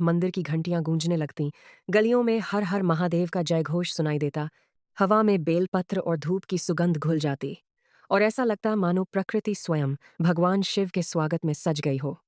मंदिर की घंटियां गूंजने लगतीं, गलियों में हर हर महादेव का जयघोष सुनाई देता, हवा में बेलपत्र और धूप की सुगंध घुल जाती, और ऐसा लगता मानो प्रकृति स्वयं भगवान शिव के स्वागत में सज गई हो।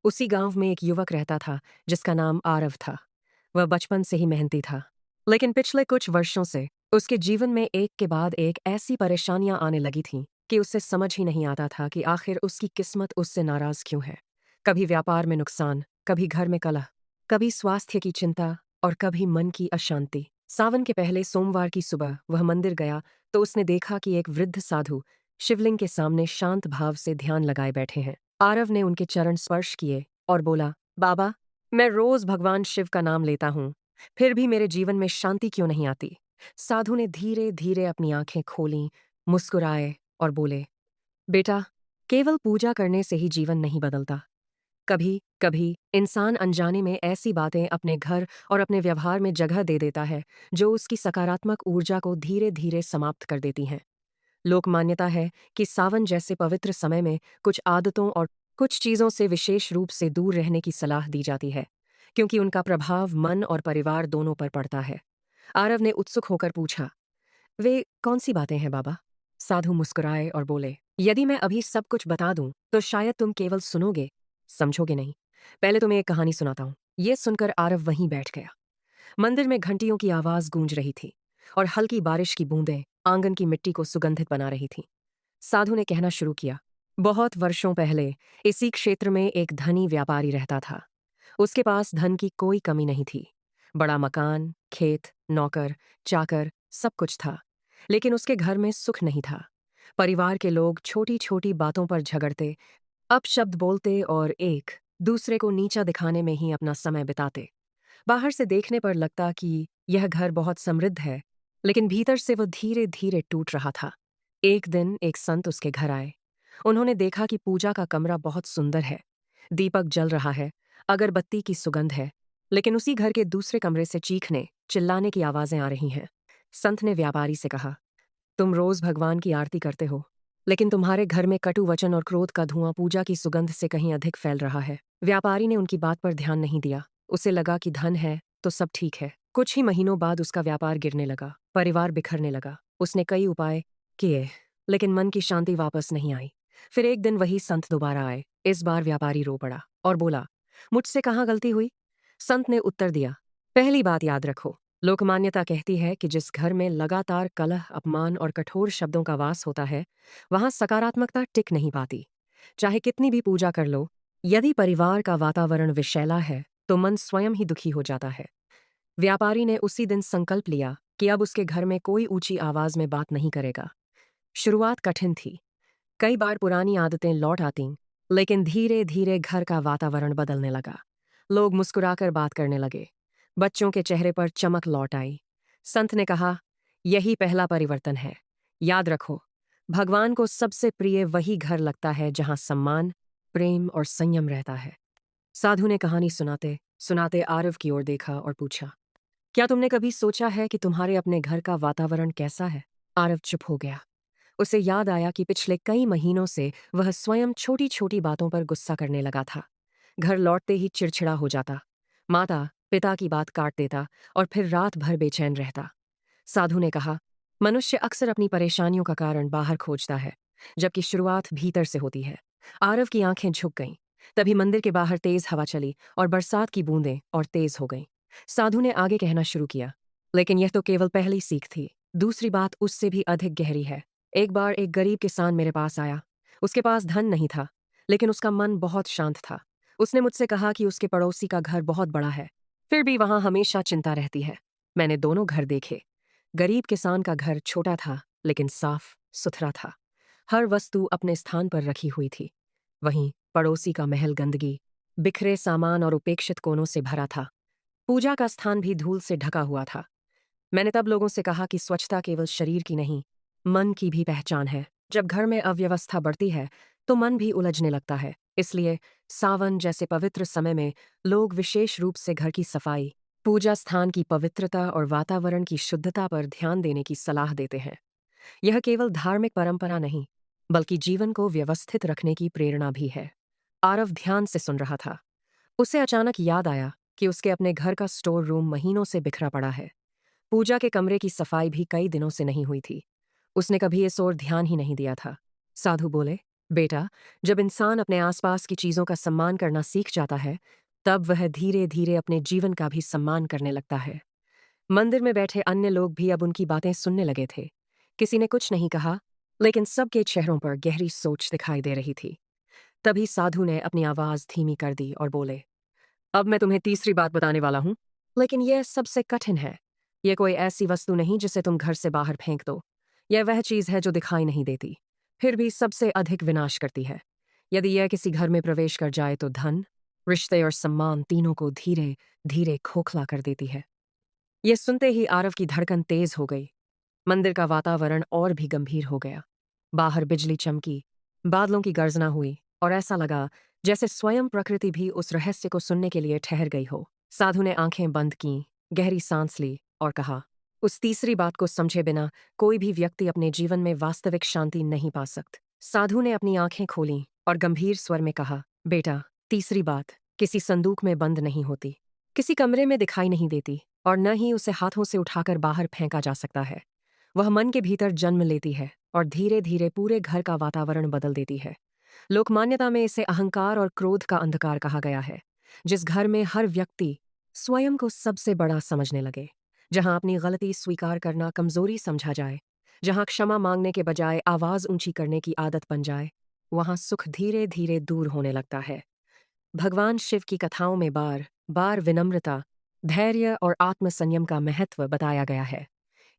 उसी गांव में एक युवक रहता था जिसका नाम आरव था। वह बचपन से ही मेहनती था, लेकिन पिछले कुछ वर्षों से उसके जीवन में एक के बाद एक ऐसी परेशानियां आने लगी थीं कि उसे समझ ही नहीं आता था कि आखिर उसकी किस्मत उससे नाराज क्यों है। कभी व्यापार में नुकसान, कभी घर में कलह, कभी स्वास्थ्य की चिंता और कभी मन की अशांति। सावन के पहले सोमवार की सुबह वह मंदिर गया तो उसने देखा कि एक वृद्ध साधु शिवलिंग के सामने शांत भाव से ध्यान लगाए बैठे हैं। आरव ने उनके चरण स्पर्श किए और बोला, बाबा, मैं रोज भगवान शिव का नाम लेता हूँ, फिर भी मेरे जीवन में शांति क्यों नहीं आती। साधु ने धीरे धीरे अपनी आंखें खोलीं, मुस्कुराए और बोले, बेटा, केवल पूजा करने से ही जीवन नहीं बदलता। कभी कभी इंसान अनजाने में ऐसी बातें अपने घर और अपने व्यवहार में जगह दे देता है जो उसकी सकारात्मक ऊर्जा को धीरे धीरे समाप्त कर देती हैं। लोक मान्यता है कि सावन जैसे पवित्र समय में कुछ आदतों और कुछ चीज़ों से विशेष रूप से दूर रहने की सलाह दी जाती है, क्योंकि उनका प्रभाव मन और परिवार दोनों पर पड़ता है। आरव ने उत्सुक होकर पूछा, वे कौन सी बातें हैं बाबा? साधु मुस्कुराए और बोले, यदि मैं अभी सब कुछ बता दूं तो शायद तुम केवल सुनोगे, समझोगे नहीं। पहले तुम्हें एक कहानी सुनाता हूं। ये सुनकर आरव वहीं बैठ गया। मंदिर में घंटियों की आवाज गूंज रही थी और हल्की बारिश की बूंदें आंगन की मिट्टी को सुगंधित बना रही थीं। साधु ने कहना शुरू किया, बहुत वर्षों पहले इसी क्षेत्र में एक धनी व्यापारी रहता था। उसके पास धन की कोई कमी नहीं थी। बड़ा मकान, खेत, नौकर, चाकर, सब कुछ था। लेकिन उसके घर में सुख नहीं था। परिवार के लोग छोटी छोटी बातों पर झगड़ते, अपशब्द बोलते और एक दूसरे को नीचा दिखाने में ही अपना समय बिताते। बाहर से देखने पर लगता कि यह घर बहुत समृद्ध है, लेकिन भीतर से वो धीरे धीरे टूट रहा था। एक दिन एक संत उसके घर आए। उन्होंने देखा कि पूजा का कमरा बहुत सुंदर है, दीपक जल रहा है, अगरबत्ती की सुगंध है, लेकिन उसी घर के दूसरे कमरे से चीखने चिल्लाने की आवाजें आ रही हैं। संत ने व्यापारी से कहा, तुम रोज भगवान की आरती करते हो, लेकिन तुम्हारे घर में कटु वचन और क्रोध का धुआं पूजा की सुगंध से कहीं अधिक फैल रहा है। व्यापारी ने उनकी बात पर ध्यान नहीं दिया। उसे लगा कि धन है तो सब ठीक है। कुछ ही महीनों बाद उसका व्यापार गिरने लगा, परिवार बिखरने लगा। उसने कई उपाय किए, लेकिन मन की शांति वापस नहीं आई। फिर एक दिन वही संत दोबारा आए। इस बार व्यापारी रो पड़ा और बोला, मुझसे कहाँ गलती हुई? संत ने उत्तर दिया, पहली बात याद रखो, लोकमान्यता कहती है कि जिस घर में लगातार कलह, अपमान और कठोर शब्दों का वास होता है, वहां सकारात्मकता टिक नहीं पाती। चाहे कितनी भी पूजा कर लो, यदि परिवार का वातावरण विषैला है तो मन स्वयं ही दुखी हो जाता है। व्यापारी ने उसी दिन संकल्प लिया कि अब उसके घर में कोई ऊंची आवाज में बात नहीं करेगा। शुरुआत कठिन थी। कई बार पुरानी आदतें लौट आतीं, लेकिन धीरे धीरे घर का वातावरण बदलने लगा। लोग मुस्कुराकर बात करने लगे। बच्चों के चेहरे पर चमक लौट आई। संत ने कहा, यही पहला परिवर्तन है। याद रखो, भगवान को सबसे प्रिय वही घर लगता है जहां सम्मान, प्रेम और संयम रहता है। साधु ने कहानी सुनाते सुनाते आरव की ओर देखा और पूछा, क्या तुमने कभी सोचा है कि तुम्हारे अपने घर का वातावरण कैसा है? आरव चुप हो गया। उसे याद आया कि पिछले कई महीनों से वह स्वयं छोटी छोटी बातों पर गुस्सा करने लगा था। घर लौटते ही चिड़चिड़ा हो जाता, माता पिता की बात काट देता और फिर रात भर बेचैन रहता। साधु ने कहा, मनुष्य अक्सर अपनी परेशानियों का कारण बाहर खोजता है, जबकि शुरुआत भीतर से होती है। आरव की आंखें झुक गईं। तभी मंदिर के बाहर तेज हवा चली और बरसात की बूंदें और तेज हो गईं। साधु ने आगे कहना शुरू किया, लेकिन यह तो केवल पहली सीख थी। दूसरी बात उससे भी अधिक गहरी है। एक बार एक गरीब किसान मेरे पास आया। उसके पास धन नहीं था, लेकिन उसका मन बहुत शांत था। उसने मुझसे कहा कि उसके पड़ोसी का घर बहुत बड़ा है, फिर भी वहां हमेशा चिंता रहती है। मैंने दोनों घर देखे। गरीब किसान का घर छोटा था, लेकिन साफ सुथरा था। हर वस्तु अपने स्थान पर रखी हुई थी। वहीं पड़ोसी का महल गंदगी, बिखरे सामान और उपेक्षित कोनों से भरा था। पूजा का स्थान भी धूल से ढका हुआ था। मैंने तब लोगों से कहा कि स्वच्छता केवल शरीर की नहीं, मन की भी पहचान है। जब घर में अव्यवस्था बढ़ती है तो मन भी उलझने लगता है। इसलिए सावन जैसे पवित्र समय में लोग विशेष रूप से घर की सफाई, पूजा स्थान की पवित्रता और वातावरण की शुद्धता पर ध्यान देने की सलाह देते हैं। यह केवल धार्मिक परंपरा नहीं, बल्कि जीवन को व्यवस्थित रखने की प्रेरणा भी है। आरव ध्यान से सुन रहा था। उसे अचानक याद आया कि उसके अपने घर का स्टोर रूम महीनों से बिखरा पड़ा है। पूजा के कमरे की सफाई भी कई दिनों से नहीं हुई थी। उसने कभी इस ओर ध्यान ही नहीं दिया था। साधु बोले, बेटा, जब इंसान अपने आसपास की चीजों का सम्मान करना सीख जाता है, तब वह धीरे धीरे अपने जीवन का भी सम्मान करने लगता है। मंदिर में बैठे अन्य लोग भी अब उनकी बातें सुनने लगे थे। किसी ने कुछ नहीं कहा, लेकिन सबके चेहरों पर गहरी सोच दिखाई दे रही थी। तभी साधु ने अपनी आवाज धीमी कर दी और बोले, अब मैं तुम्हें तीसरी बात बताने वाला हूं, लेकिन यह सबसे कठिन है। यह कोई ऐसी वस्तु नहीं जिसे तुम घर से बाहर फेंक दो। यह वह चीज है जो दिखाई नहीं देती, फिर भी सबसे अधिक विनाश करती है। यदि यह किसी घर में प्रवेश कर जाए तो धन, रिश्ते और सम्मान तीनों को धीरे धीरे खोखला कर देती है। यह सुनते ही आरव की धड़कन तेज हो गई। मंदिर का वातावरण और भी गंभीर हो गया। बाहर बिजली चमकी, बादलों की गर्जना हुई और ऐसा लगा जैसे स्वयं प्रकृति भी उस रहस्य को सुनने के लिए ठहर गई हो। साधु ने आंखें बंद कीं, गहरी सांस ली और कहा, उस तीसरी बात को समझे बिना कोई भी व्यक्ति अपने जीवन में वास्तविक शांति नहीं पा सकता। साधु ने अपनी आंखें खोलीं और गंभीर स्वर में कहा, बेटा, तीसरी बात किसी संदूक में बंद नहीं होती, किसी कमरे में दिखाई नहीं देती और न ही उसे हाथों से उठाकर बाहर फेंका जा सकता है। वह मन के भीतर जन्म लेती है और धीरे धीरे पूरे घर का वातावरण बदल देती है। लोकमान्यता में इसे अहंकार और क्रोध का अंधकार कहा गया है। जिस घर में हर व्यक्ति स्वयं को सबसे बड़ा समझने लगे, जहां अपनी गलती स्वीकार करना कमजोरी समझा जाए, जहां क्षमा मांगने के बजाय आवाज ऊंची करने की आदत बन जाए, वहां सुख धीरे धीरे दूर होने लगता है। भगवान शिव की कथाओं में बार बार विनम्रता, धैर्य और आत्मसंयम का महत्व बताया गया है।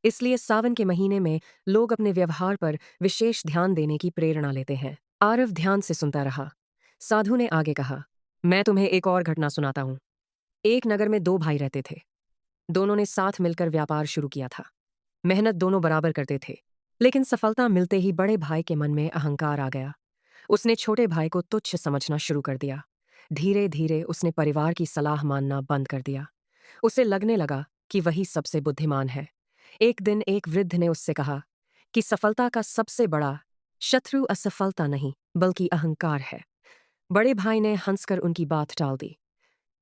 इसलिए सावन के महीने में लोग अपने व्यवहार पर विशेष ध्यान देने की प्रेरणा लेते हैं। आरव ध्यान से सुनता रहा। साधु ने आगे कहा, मैं तुम्हें एक और घटना सुनाता हूं। एक नगर में दो भाई रहते थे। दोनों ने साथ मिलकर व्यापार शुरू किया था। मेहनत दोनों बराबर करते थे, लेकिन सफलता मिलते ही बड़े भाई के मन में अहंकार आ गया। उसने छोटे भाई को तुच्छ समझना शुरू कर दिया। धीरे धीरे उसने परिवार की सलाह मानना बंद कर दिया। उसे लगने लगा कि वही सबसे बुद्धिमान है। एक दिन एक वृद्ध ने उससे कहा कि सफलता का सबसे बड़ा शत्रु असफलता नहीं, बल्कि अहंकार है। बड़े भाई ने हंसकर उनकी बात टाल दी।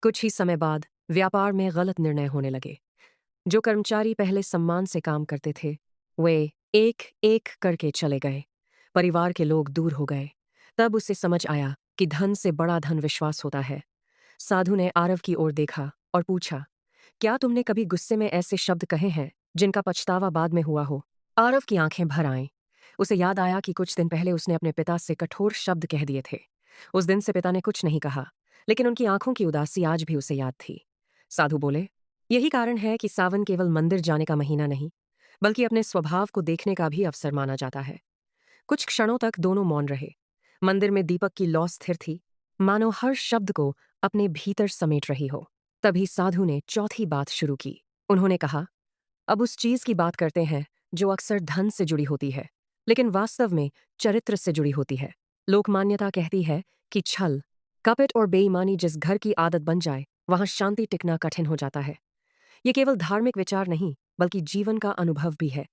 कुछ ही समय बाद व्यापार में गलत निर्णय होने लगे। जो कर्मचारी पहले सम्मान से काम करते थे, वे एक एक करके चले गए। परिवार के लोग दूर हो गए। तब उसे समझ आया कि धन से बड़ा धन विश्वास होता है। साधु ने आरव की ओर देखा और पूछा, क्या तुमने कभी गुस्से में ऐसे शब्द कहे हैं जिनका पछतावा बाद में हुआ हो? आरव की आंखें भर आईं। उसे याद आया कि कुछ दिन पहले उसने अपने पिता से कठोर शब्द कह दिए थे। उस दिन से पिता ने कुछ नहीं कहा, लेकिन उनकी आंखों की उदासी आज भी उसे याद थी। साधु बोले, यही कारण है कि सावन केवल मंदिर जाने का महीना नहीं, बल्कि अपने स्वभाव को देखने का भी अवसर माना जाता है। कुछ क्षणों तक दोनों मौन रहे। मंदिर में दीपक की लौ स्थिर थी, मानो हर शब्द को अपने भीतर समेट रही हो। तभी साधु ने चौथी बात शुरू की। उन्होंने कहा, अब उस चीज की बात करते हैं जो अक्सर धन से जुड़ी होती है, लेकिन वास्तव में चरित्र से जुड़ी होती है। लोकमान्यता कहती है कि छल, कपट और बेईमानी जिस घर की आदत बन जाए, वहां शांति टिकना कठिन हो जाता है। ये केवल धार्मिक विचार नहीं, बल्कि जीवन का अनुभव भी है।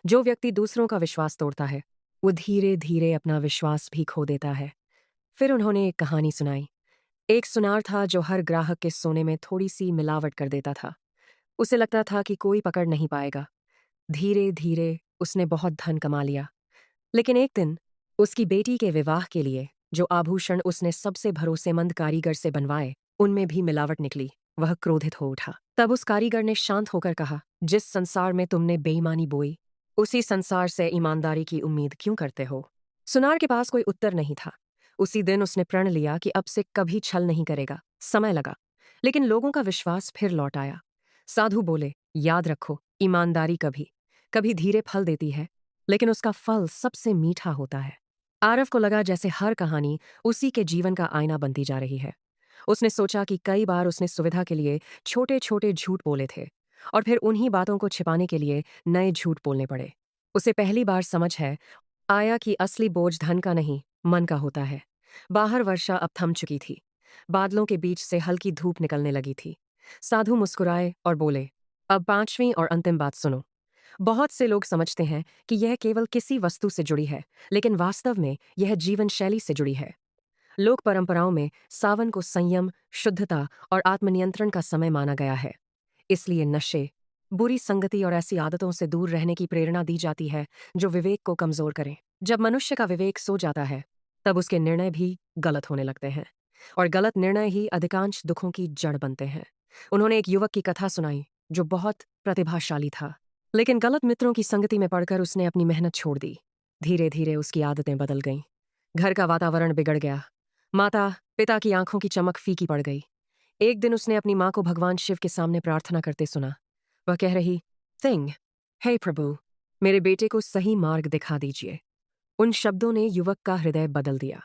जो व्यक्ति दूसरों का विश्वास तोड़ता है, वो धीरे धीरे अपना विश्वास भी खो देता है। फिर उन्होंने एक कहानी सुनाई। एक सुनार था जो हर ग्राहक के सोने में थोड़ी सी मिलावट कर देता था। उसे लगता था कि कोई पकड़ नहीं पाएगा। धीरे धीरे उसने बहुत धन कमा लिया, लेकिन एक दिन उसकी बेटी के विवाह के लिए जो आभूषण उसने सबसे भरोसेमंद कारीगर से बनवाए, उनमें भी मिलावट निकली। वह क्रोधित हो उठा। तब उस कारीगर ने शांत होकर कहा, जिस संसार में तुमने बेईमानी बोई, उसी संसार से ईमानदारी की उम्मीद क्यों करते हो? सुनार के पास कोई उत्तर नहीं था। उसी दिन उसने प्रण लिया कि अब से कभी छल नहीं करेगा। समय लगा, लेकिन लोगों का विश्वास फिर लौट आया। साधु बोले, याद रखो, ईमानदारी कभी कभी धीरे फल देती है, लेकिन उसका फल सबसे मीठा होता है। आरव को लगा जैसे हर कहानी उसी के जीवन का आईना बनती जा रही है। उसने सोचा कि कई बार उसने सुविधा के लिए छोटे छोटे झूठ बोले थे, और फिर उन्हीं बातों को छिपाने के लिए नए झूठ बोलने पड़े। उसे पहली बार समझ है आया कि असली बोझ धन का नहीं, मन का होता है। बाहर वर्षा अब थम चुकी थी। बादलों के बीच से हल्की धूप निकलने लगी थी। साधु मुस्कुराए और बोले, अब पांचवीं और अंतिम बात सुनो। बहुत से लोग समझते हैं कि यह केवल किसी वस्तु से जुड़ी है, लेकिन वास्तव में यह जीवन शैली से जुड़ी है। लोक परंपराओं में सावन को संयम, शुद्धता और आत्मनियंत्रण का समय माना गया है। इसलिए नशे, बुरी संगति और ऐसी आदतों से दूर रहने की प्रेरणा दी जाती है जो विवेक को कमजोर करें। जब मनुष्य का विवेक सो जाता है, तब उसके निर्णय भी गलत होने लगते हैं, और गलत निर्णय ही अधिकांश दुखों की जड़ बनते हैं। उन्होंने एक युवक की कथा सुनाई जो बहुत प्रतिभाशाली था, लेकिन गलत मित्रों की संगति में पड़कर उसने अपनी मेहनत छोड़ दी। धीरे धीरे उसकी आदतें बदल गईं। घर का वातावरण बिगड़ गया। माता पिता की आंखों की चमक फीकी पड़ गई। एक दिन उसने अपनी माँ को भगवान शिव के सामने प्रार्थना करते सुना। वह कह रही, सिंह, हे प्रभु, मेरे बेटे को सही मार्ग दिखा दीजिए। उन शब्दों ने युवक का हृदय बदल दिया।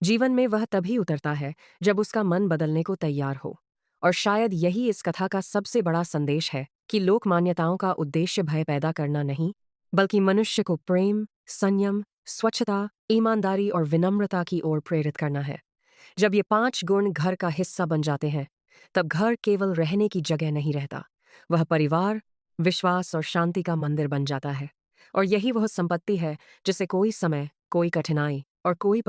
जीवन में वह तभी उतरता है जब उसका मन बदलने को तैयार हो। और शायद यही इस कथा का सबसे बड़ा संदेश है कि लोक मान्यताओं का उद्देश्य भय पैदा करना नहीं, बल्कि मनुष्य को प्रेम, संयम, स्वच्छता, ईमानदारी और विनम्रता की ओर प्रेरित करना है। जब ये 5 गुण घर का हिस्सा बन जाते हैं, तब घर केवल रहने की जगह नहीं रहता, वह परिवार, विश्वास और शांति का मंदिर बन जाता है। और यही वह संपत्ति है जिसे कोई समय, कोई कठिनाई और कोई